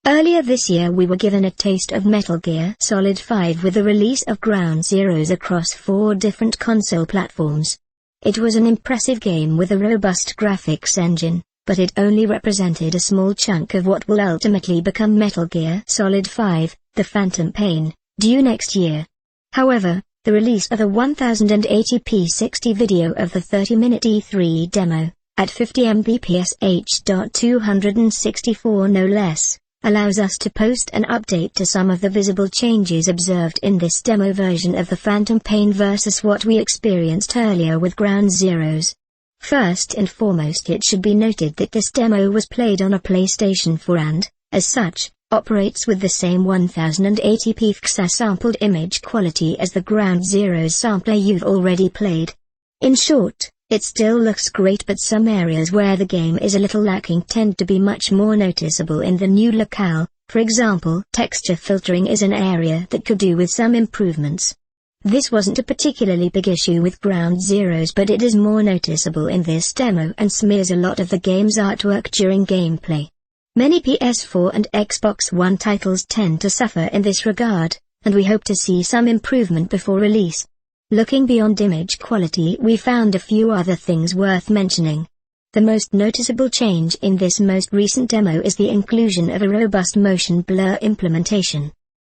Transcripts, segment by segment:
Earlier this year we were given a taste of Metal Gear Solid 5 with the release of Ground Zeroes across 4 different console platforms. It was an impressive game with a robust graphics engine, but it only represented a small chunk of what will ultimately become Metal Gear Solid 5, The Phantom Pain, due next year. However, the release of a 1080p 60 video of the 30-minute E3 demo, at 50 Mbps H.264 no less, allows us to post an update to some of the visible changes observed in this demo version of the Phantom Pain versus what we experienced earlier with Ground Zeroes. First and foremost, it should be noted that this demo was played on a PlayStation 4 and, as such, operates with the same 1080p sampled image quality as the Ground Zeroes sampler you've already played. In short, it still looks great, but some areas where the game is a little lacking tend to be much more noticeable in the new locale. For example, texture filtering is an area that could do with some improvements. This wasn't a particularly big issue with Ground Zeroes, but it is more noticeable in this demo and smears a lot of the game's artwork during gameplay. Many PS4 and Xbox One titles tend to suffer in this regard, and we hope to see some improvement before release. Looking beyond image quality, we found a few other things worth mentioning. The most noticeable change in this most recent demo is the inclusion of a robust motion blur implementation.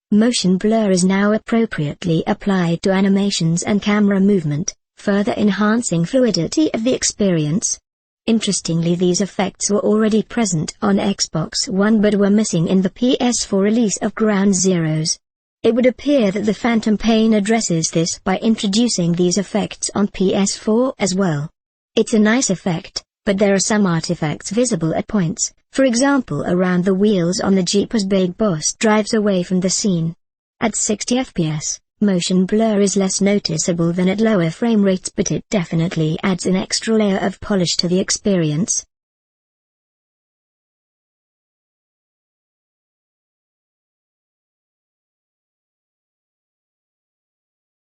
Motion blur is now appropriately applied to animations and camera movement, further enhancing fluidity of the experience. Interestingly, these effects were already present on Xbox One but were missing in the PS4 release of Ground Zeroes. It would appear that the Phantom Pain addresses this by introducing these effects on PS4 as well. It's a nice effect, but there are some artifacts visible at points, for example around the wheels on the Jeep as Big Boss drives away from the scene. At 60 FPS, motion blur is less noticeable than at lower frame rates, but it definitely adds an extra layer of polish to the experience.